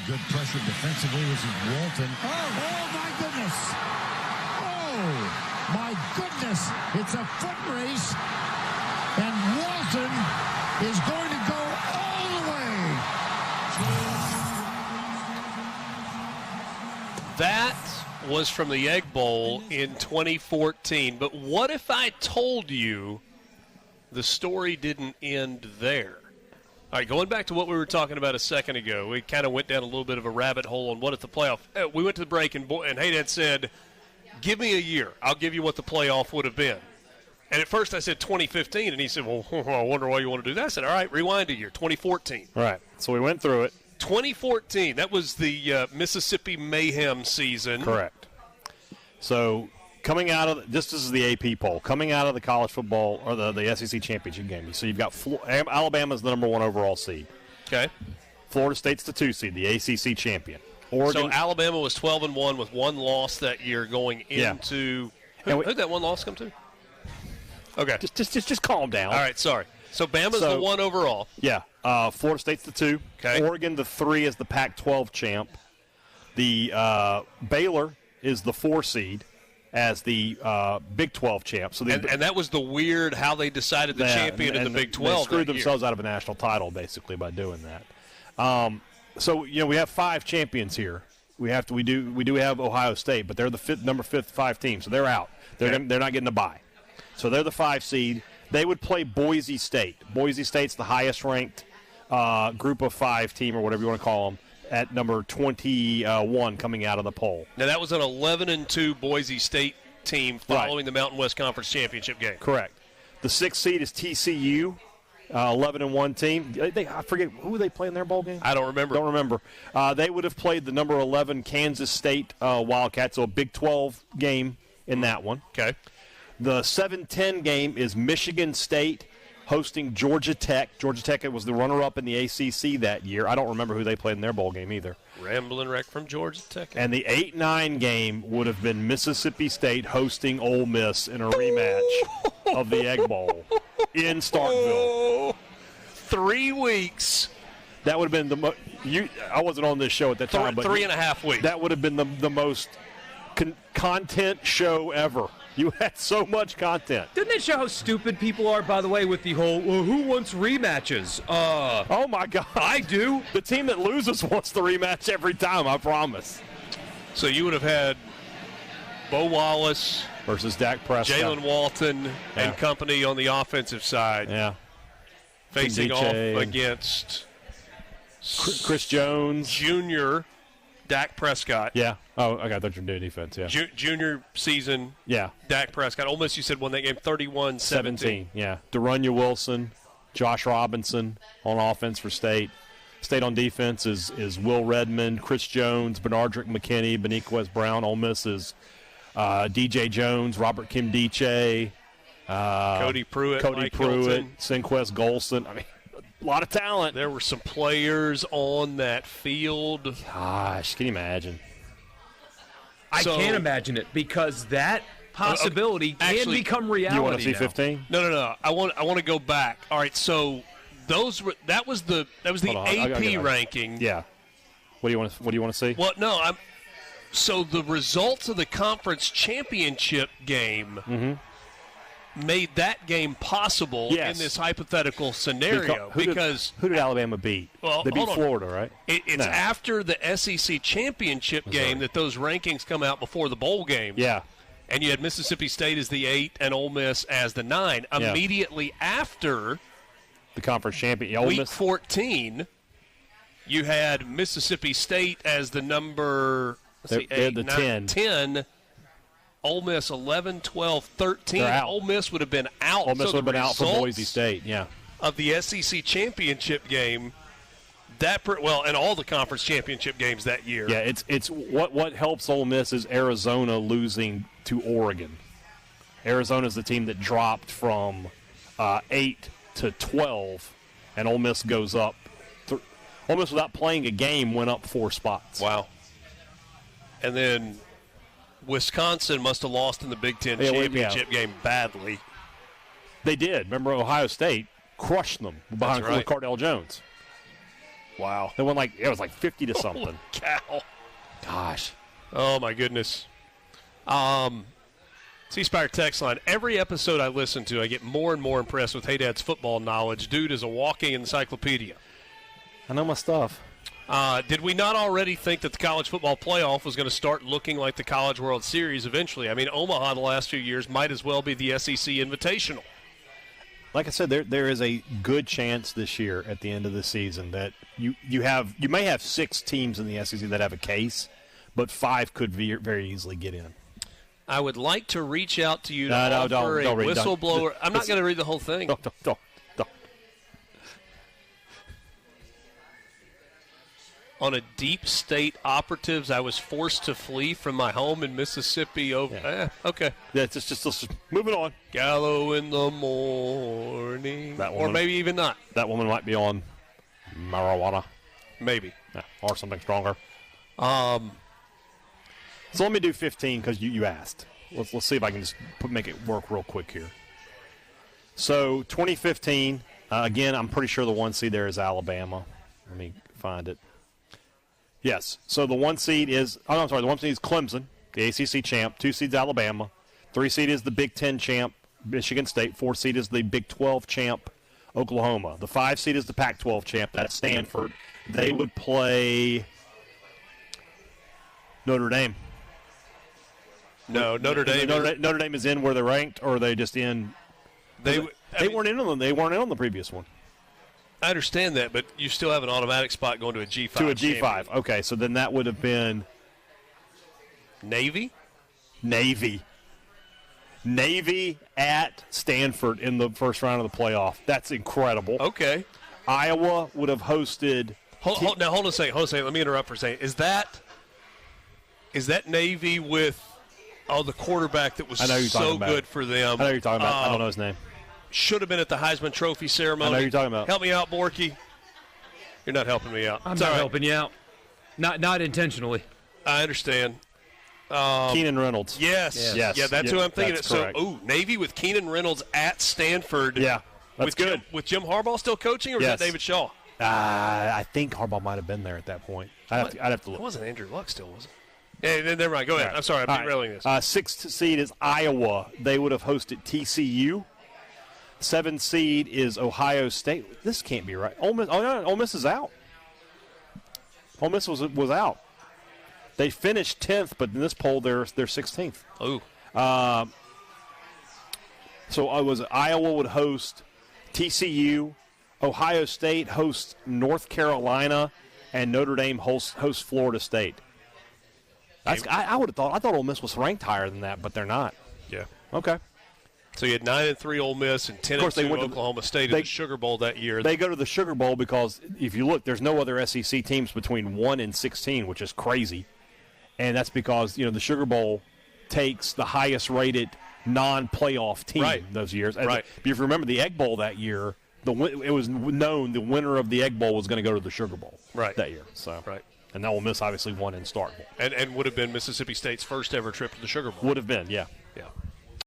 good pressure defensively. This is Walton. Oh, my goodness. Oh, my goodness. It's a foot race. And Walton is going to go all the way. That was from the Egg Bowl in 2014. But what if I told you the story didn't end there? All right, going back to what we were talking about a second ago, we kind of went down a little bit of a rabbit hole on what if the playoff. We went to the break, and Haydad said, give me a year. I'll give you what the playoff would have been. And at first I said 2015, and he said, well, I wonder why you want to do that. I said, all right, rewind a year, 2014. All right, so we went through it. 2014, that was the Mississippi Mayhem season. Correct. So coming out of this is the AP poll. Coming out of the college football or the SEC championship game. So you've got Alabama's the number 1 overall seed. Okay. Florida State's the 2 seed, the ACC champion. Oregon. So Alabama was 12-1 with one loss that year going into. Yeah. Who'd that one loss come to? Okay. Just calm down. All right. Sorry. So Bama's the 1 overall. Yeah. Florida State's the 2. Okay. Oregon the 3 is the Pac-12 champ. The Baylor is the 4 seed as the Big 12 champ. So and that was the weird how they decided the champion in the Big 12. They screwed themselves out of a national title basically by doing that. So we have 5 champions here. We do have Ohio State, but they're the number 5 team, so they're out. They're not getting a bye. So they're the 5 seed. They would play Boise State. Boise State's the highest ranked group of 5 team or whatever you want to call them at number 21 coming out of the poll. Now that was an 11-2 Boise State team following the Mountain West Conference Championship game. Correct. The 6th seed is TCU. 11-1 team. I forget who they play in their bowl game. I don't remember. They would have played the number 11 Kansas State Wildcats, so a Big 12 game in that one. Okay. The 7-10 game is Michigan State hosting Georgia Tech. Georgia Tech was the runner-up in the ACC that year. I don't remember who they played in their bowl game either. Rambling wreck from Georgia Tech. And the 8-9 game would have been Mississippi State hosting Ole Miss in a rematch of the Egg Bowl in Starkville. 3 weeks. That would have been I wasn't on this show at that time, but 3.5 weeks. That would have been the most content show ever. You had so much content. Didn't it show how stupid people are, by the way, with the whole, who wants rematches? Oh, my God. I do. The team that loses wants the rematch every time, I promise. So you would have had Bo Wallace versus Dak Prescott, Jalen Walton and company on the offensive side. Yeah. Facing off against Chris Jones. Junior Dak Prescott. Yeah. Oh, I thought you were doing defense, yeah. Junior season. Yeah. Dak Prescott. Ole Miss, you said, won that game 31-17. Yeah. Derunya Wilson, Josh Robinson on offense for State. State on defense is Will Redmond, Chris Jones, Benardrick McKinney, Beniquez Brown. Ole Miss is DJ Jones, Robert Kimdiche, Cody Pruitt, Sinquest Golson. I mean, a lot of talent. There were some players on that field. Gosh, can you imagine? I can't imagine it because that possibility can become reality. You want to see 15? No. I want to go back. All right, so that was the AP ranking. Yeah. What do you want to see? Well, no, so the results of the conference championship game made that game possible in this hypothetical scenario. Who did Alabama beat? Well, they beat Florida, right? It's after the SEC championship game that those rankings come out before the bowl game. Yeah. And you had Mississippi State as the 8 and Ole Miss as the 9. Immediately after the conference champion, week 14, you had Mississippi State as the number 10. Ole Miss 11, 12, 13. Ole Miss would have been out. Ole Miss would have been out for Boise State, of the SEC championship game, and all the conference championship games that year. Yeah, it's what helps Ole Miss is Arizona losing to Oregon. Arizona's the team that dropped from 8 to 12, and Ole Miss goes up. Ole Miss, without playing a game, went up 4 spots. Wow. And then Wisconsin must have lost in the Big Ten championship game badly. They did. Remember, Ohio State crushed them behind Cardell Jones. Wow. They won it was 50 to something. Holy cow. Gosh. Oh, my goodness. C-Spire text line. Every episode I listen to, I get more and more impressed with Hey Dad's football knowledge. Dude is a walking encyclopedia. I know my stuff. Did we not already think that the college football playoff was going to start looking like the College World Series eventually? I mean, Omaha the last few years might as well be the SEC Invitational. Like I said, there is a good chance this year at the end of the season that you may have 6 teams in the SEC that have a case, but 5 could very easily get in. I would like to reach out to you to No, offer don't a read, whistleblower. I'm not going to read the whole thing. Don't. On a deep state operatives, I was forced to flee from my home in Mississippi. Okay. Yeah, just moving on. Gallo in the morning. That woman, or maybe even not. That woman might be on marijuana. Maybe. Yeah, or something stronger. So let me do 15 because you asked. Let's see if I can just make it work real quick here. So 2015, again, I'm pretty sure the 1 seed there is Alabama. Let me find it. Yes. So the 1 seed is – the 1 seed is Clemson, the ACC champ. 2 seed's Alabama. 3 seed is the Big Ten champ, Michigan State. 4 seed is the Big 12 champ, Oklahoma. The 5 seed is the Pac-12 champ, that's Stanford. They would play Notre Dame. No, Notre Dame. Notre Dame is in where they're ranked, or are they just in? They weren't in on them. They weren't in on the previous one. I understand that, but you still have an automatic spot going to a G5. To a G5. Champion. Okay, so then that would have been Navy at Stanford in the first round of the playoff. That's incredible. Okay. Iowa would have hosted. Hold on a second. Let me interrupt for a second. Is that Navy with the quarterback that was so good for them? I know you're talking about. I don't know his name. Should have been at the Heisman Trophy ceremony. I know you're talking about. Help me out, Borky. You're not helping me out. I'm not helping you out. Not intentionally. I understand. Keenan Reynolds. Yes. Yeah, that's who I'm thinking. Correct. Navy with Keenan Reynolds at Stanford. Yeah, that's good. With Jim Harbaugh still coaching, or is that David Shaw? I think Harbaugh might have been there at that point. I'd have to look. It wasn't Andrew Luck still, was it? Yeah, never mind. Go ahead. Right. I'm sorry. I'm derailing this. 6th seed is Iowa. They would have hosted TCU. 7th seed is Ohio State. This can't be right. Ole Miss, Ole Miss is out. Ole Miss was out. They finished 10th, but in this poll they're 16th. Oh. So Iowa would host TCU, Ohio State hosts North Carolina, and Notre Dame hosts Florida State. I would have thought. I thought Ole Miss was ranked higher than that, but they're not. Yeah. Okay. So you had 9-3 Ole Miss and 10-2 Oklahoma State in the Sugar Bowl that year. They go to the Sugar Bowl because if you look, there's no other SEC teams between 1 and 16, which is crazy, and that's because the Sugar Bowl takes the highest rated non-playoff team those years. Right. If you remember the Egg Bowl that year, it was known the winner of the Egg Bowl was going to go to the Sugar Bowl that year. So and Ole Miss obviously won in Starkville. And would have been Mississippi State's first ever trip to the Sugar Bowl. Would have been, yeah. Yeah.